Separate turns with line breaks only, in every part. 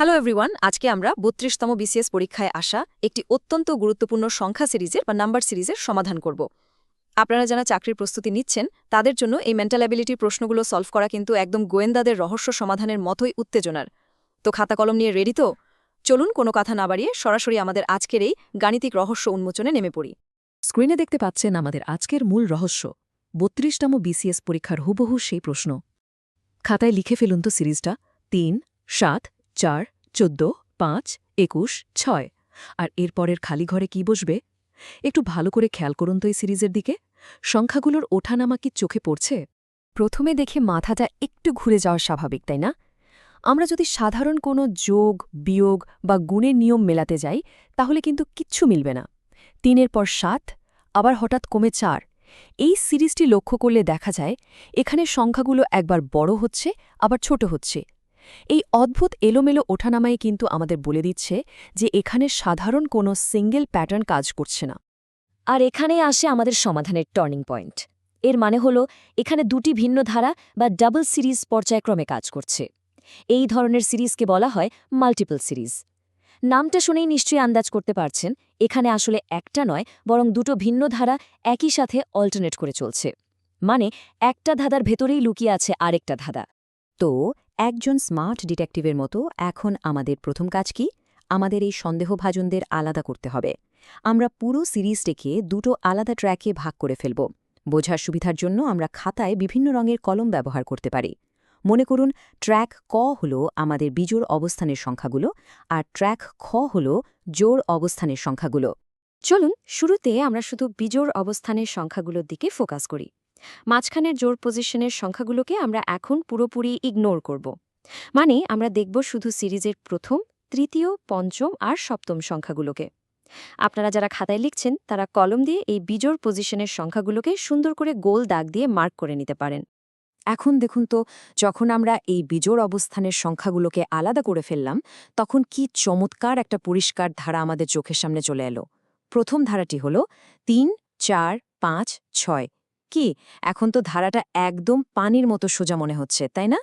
Hello everyone, আজকে আমরা ৩২তম BCS পরীক্ষায় আসা একটি অত্যন্ত গুরুত্বপূর্ণ সংখ্যা সিরিজের বা নাম্বার সিরিজের সমাধান করব। আপনারা যারা চাকরির প্রস্তুতি নিচ্ছেন তাদের জন্য এই মেন্টাল অ্যাবিলিটির প্রশ্নগুলো সলভ করা কিন্তু একদম গোয়েন্দাদের রহস্য সমাধানের মতোই উত্তেজনার। তো খাতা কলম নিয়ে রেডি তো? চলুন কোনো কথা না বাড়িয়ে সরাসরি আমাদের আজকের এই গাণিতিক রহস্য উন্মোচনে নেমে পড়ি।
স্ক্রিনে দেখতে পাচ্ছেন আমাদের আজকের মূল রহস্য ৩২তম বিসিএস পরীক্ষার হুবহু সেই প্রশ্ন। খাতায় লিখে ফেলুন তো সিরিজটা ৩, ৭, ৪, ১৪, ৫, ২১, ৬ আর এরপরের খালি ঘরে কি বসবে? একটু ভালো করে খেয়াল করুন তো এই সিরিজের দিকে। সংখ্যাগুলোর ওঠানামা কি চোখে পড়ছে?
প্রথমে দেখে মাথাটা একটু ঘুরে যাওয়া স্বাভাবিক, তাই না? আমরা যদি সাধারণ কোনো যোগ, বিয়োগ বা গুণের নিয়ম মেলাতে যাই তাহলে কিন্তু কিচ্ছু মিলবে না। ৩-এর পর ৭, আবার হঠাৎ কমে ৪। এই সিরিজটি লক্ষ্য করলে দেখা যায় এখানে সংখ্যাগুলো একবার বড় হচ্ছে আবার ছোট হচ্ছে। এই অদ্ভুত এলোমেলো ওঠানামাই কিন্তু আমাদের বলে দিচ্ছে যে এখানে সাধারণ কোনো সিঙ্গেল প্যাটার্ন কাজ করছে না।
আর এখানেই আসে আমাদের সমাধানের টার্নিং পয়েন্ট। এর মানে হল এখানে দুটি ভিন্ন ধারা বা ডাবল সিরিজ পর্যায়ক্রমে কাজ করছে। এই ধরনের সিরিজকে বলা হয় মাল্টিপল সিরিজ। নামটা শুনেই নিশ্চয়ই আন্দাজ করতে পারছেন এখানে আসলে একটা নয় বরং দুটো ভিন্ন ধারা একই সাথে অল্টারনেট করে চলছে। মানে একটা ধাঁধার ভেতরেই লুকিয়ে আছে আরেকটা ধাঁধা।
তো একজন স্মার্ট ডিটেকটিভের মতো এখন আমাদের প্রথম কাজ কি? আমাদের এই সন্দেহভাজনদের আলাদা করতে হবে। আমরা পুরো সিরিজটিকে দুটো আলাদা ট্র্যাকে ভাগ করে ফেলব। বোঝার সুবিধার জন্য আমরা খাতায় বিভিন্ন রঙের কলম ব্যবহার করতে পারি। মনে করুন, ট্র্যাক ক হল আমাদের বিজোড় অবস্থানের সংখ্যাগুলো আর ট্র্যাক খ হল জোড় অবস্থানের সংখ্যাগুলো।
চলুন শুরুতে আমরা শুধু বিজোড় অবস্থানের সংখ্যাগুলোর দিকে ফোকাস করি। মাঝখানের জোড় পজিশনের সংখ্যাগুলোকে আমরা এখন পুরোপুরি ইগনোর করব। মানে আমরা দেখব শুধু সিরিজের প্রথম, তৃতীয়, পঞ্চম আর সপ্তম সংখ্যাগুলোকে। আপনারা যারা খাতায় লিখছেন তারা কলম দিয়ে এই বিজোড় পজিশনের সংখ্যাগুলোকে সুন্দর করে গোল দাগ দিয়ে মার্ক করে নিতে পারেন।
এখন দেখুন তো, যখন আমরা এই বিজোড় অবস্থানের সংখ্যাগুলোকে আলাদা করে ফেললাম তখন কি চমৎকার একটা পরিষ্কার ধারা আমাদের চোখের সামনে চলে এলো। প্রথম ধারাটি হল ৩, ৪, ৫, ৬। কি এখন তো ধারাটা একদম পানির মতো সোজা মনে হচ্ছে, তাই না?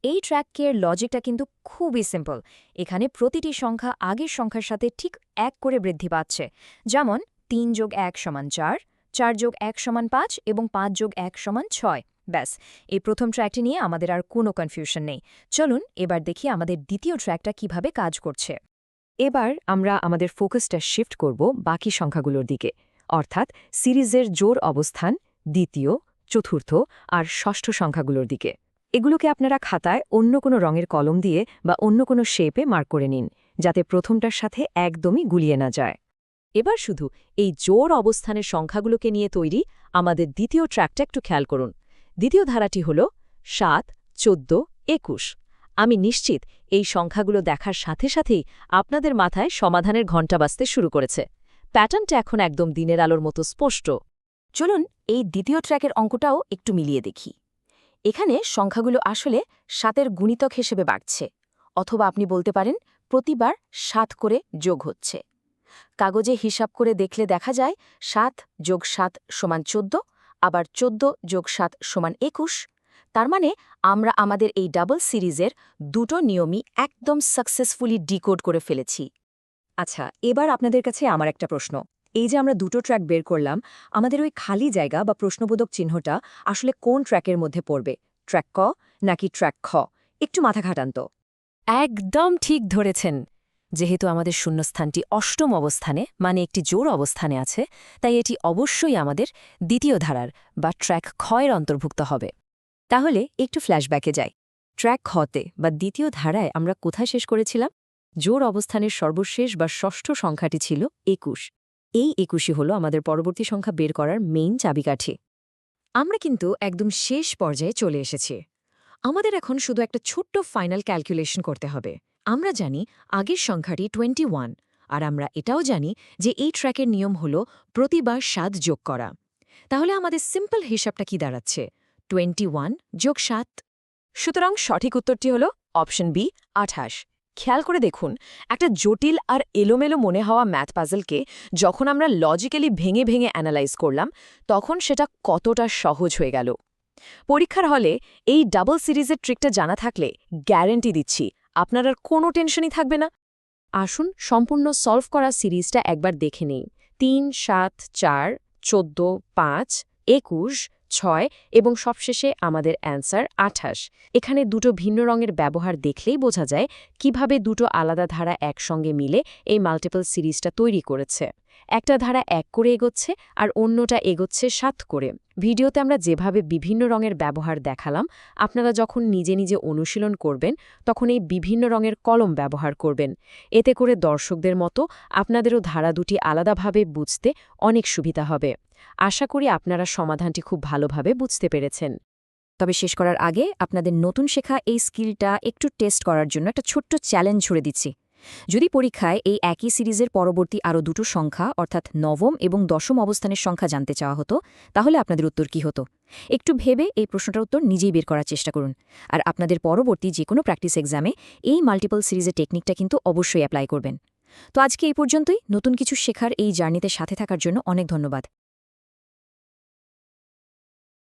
এই ট্র্যাকের লজিকটা কিন্তু খুবই সিম্পল। এখানে প্রতিটি সংখ্যা আগের সংখ্যার সাথে ঠিক ১ করে বৃদ্ধি পাচ্ছে। যেমন ৩ যোগ ১ সমান ৪, ৪ যোগ ১ সমান ৫ এবং ৫ যোগ ১ সমান ৬। ব্যাস, এই প্রথম ট্র্যাকটি নিয়ে আমাদের আর কোনো কনফিউশন নেই। চলুন এবার দেখি আমাদের দ্বিতীয় ট্র্যাকটা কিভাবে কাজ করছে।
এবার আমরা আমাদের ফোকাসটা শিফট করব বাকি সংখ্যাগুলোর দিকে, অর্থাৎ সিরিজের জোড় অবস্থান, দ্বিতীয়, চতুর্থ আর ষষ্ঠ সংখ্যাগুলোর দিকে। এগুলোকে আপনারা খাতায় অন্য কোনো রঙের কলম দিয়ে বা অন্য কোনো শেপে মার্ক করে নিন, যাতে প্রথমটার সাথে একদমই গুলিয়ে না যায়। এবার শুধু এই জোড় অবস্থানের সংখ্যাগুলোকে নিয়ে তৈরি আমাদের দ্বিতীয় ট্র্যাকটা একটু খেয়াল করুন। দ্বিতীয় ধারাটি হল ৭, ১৪, ২১। আমি নিশ্চিত এই সংখ্যাগুলো দেখার সাথে সাথেই আপনাদের মাথায় সমাধানের ঘণ্টা বাজতে শুরু করেছে। প্যাটার্নটা এখন একদম দিনের আলোর মতো স্পষ্ট।
চলুন এই দ্বিতীয় ট্র্যাকের অঙ্কটাও একটু মিলিয়ে দেখি। এখানে সংখ্যাগুলো আসলে ৭-এর গুণিতক হিসেবে বাড়ছে, অথবা আপনি বলতে পারেন প্রতিবার ৭ করে যোগ হচ্ছে। কাগজে হিসাব করে দেখলে দেখা যায় ৭ যোগ ৭ সমান ১৪, আবার ১৪ যোগ ৭ সমান ২১। তার মানে আমরা আমাদের এই ডাবল সিরিজের দুটো নিয়মই একদম সাকসেসফুলি ডিকোড করে ফেলেছি।
আচ্ছা, এবার আপনাদের কাছে আমার একটা প্রশ্ন। এই যে আমরা দুটো ট্র্যাক বের করলাম, আমাদের ওই খালি জায়গা বা প্রশ্নবোধক চিহ্নটা আসলে কোন ট্র্যাকের মধ্যে পড়বে? ট্র্যাক ক নাকি ট্র্যাক খ? একটু মাথা ঘাটান তো।
একদম ঠিক ধরেছেন। যেহেতু আমাদের শূন্যস্থানটি অষ্টম অবস্থানে, মানে একটি জোড় অবস্থানে আছে, তাই এটি অবশ্যই আমাদের দ্বিতীয় ধারার বা ট্র্যাক ক্ষয়ের অন্তর্ভুক্ত হবে।
তাহলে একটু ফ্ল্যাশব্যাকে যাই। ট্র্যাক খতে বা দ্বিতীয় ধারায় আমরা কোথায় শেষ করেছিলাম? জোড় অবস্থানের সর্বশেষ বা ষষ্ঠ সংখ্যাটি ছিল ২১। এই ২১ই হল আমাদের পরবর্তী সংখ্যা বের করার মেইন চাবিকাঠি। আমরা কিন্তু একদম শেষ পর্যায়ে চলে এসেছি। আমাদের এখন শুধু একটা ছোট্ট ফাইনাল ক্যালকুলেশন করতে হবে। আমরা জানি আগের সংখ্যাটি ২১, আর আমরা এটাও জানি যে এই ট্র্যাকের নিয়ম হল প্রতিবার ৭ যোগ করা। তাহলে আমাদের সিম্পল হিসাবটা কি দাঁড়াচ্ছে? ২১ যোগ ৭। সুতরাং সঠিক উত্তরটি হল অপশন বি, ২৮। খেয়াল করে দেখুন, একটা জটিল আর এলোমেলো মনে হওয়া ম্যাথ পাজলকে যখন আমরা লজিক্যালি ভেঙে ভেঙে অ্যানালাইজ করলাম তখন সেটা কতটা সহজ হয়ে গেল। পরীক্ষার হলে এই ডাবল সিরিজের ট্রিকটা জানা থাকলে গ্যারেন্টি দিচ্ছি
আপনার আর কোনো টেনশনই থাকবে না। আসুন সম্পূর্ণ সলভ করা সিরিজটা একবার দেখে নেই। 3, 7, 4, 14, 5, 21, 6 এবং সবশেষে আমাদের অ্যান্সার 28। এখানে দুটো ভিন্ন রঙের ব্যবহার দেখলেই বোঝা যায় কিভাবে দুটো আলাদা ধারা একসঙ্গে মিলে এই মাল্টিপল সিরিজটা তৈরি করেছে। একটা ধারা 1 করে এগোচ্ছে আর অন্যটা এগোচ্ছে 7 করে। ভিডিওতে আমরা যেভাবে বিভিন্ন রঙের ব্যবহার দেখালাম, আপনারা যখন নিজে নিজে অনুশীলন করবেন তখন এই বিভিন্ন রঙের কলম ব্যবহার করবেন। এতে করে দর্শকদের মতো আপনাদেরও ধারা দুটি আলাদাভাবে বুঝতে অনেক সুবিধা হবে। আশা করি আপনারা সমাধানটি খুব ভালোভাবে বুঝতে পেরেছেন।
তবে শেষ করার আগে আপনাদের নতুন শেখা এই স্কিলটা একটু টেস্ট করার জন্য একটা ছোট্ট চ্যালেঞ্জ ছুড়ে দিচ্ছি। যদি পরীক্ষায় এই একই সিরিজের পরবর্তী আরও দুটো সংখ্যা অর্থাৎ নবম এবং দশম অবস্থানের সংখ্যা জানতে চাওয়া হতো, তাহলে আপনাদের উত্তর কী হতো? একটু ভেবে এই প্রশ্নটার উত্তর নিজেই বের করার চেষ্টা করুন। আর আপনাদের পরবর্তী যে কোনো প্র্যাকটিস এক্সামে এই মাল্টিপল সিরিজের টেকনিকটা কিন্তু অবশ্যই অ্যাপ্লাই করবেন। তো আজকে এই পর্যন্তই। নতুন কিছু শেখার এই জার্নিতে সাথে থাকার জন্য অনেক ধন্যবাদ।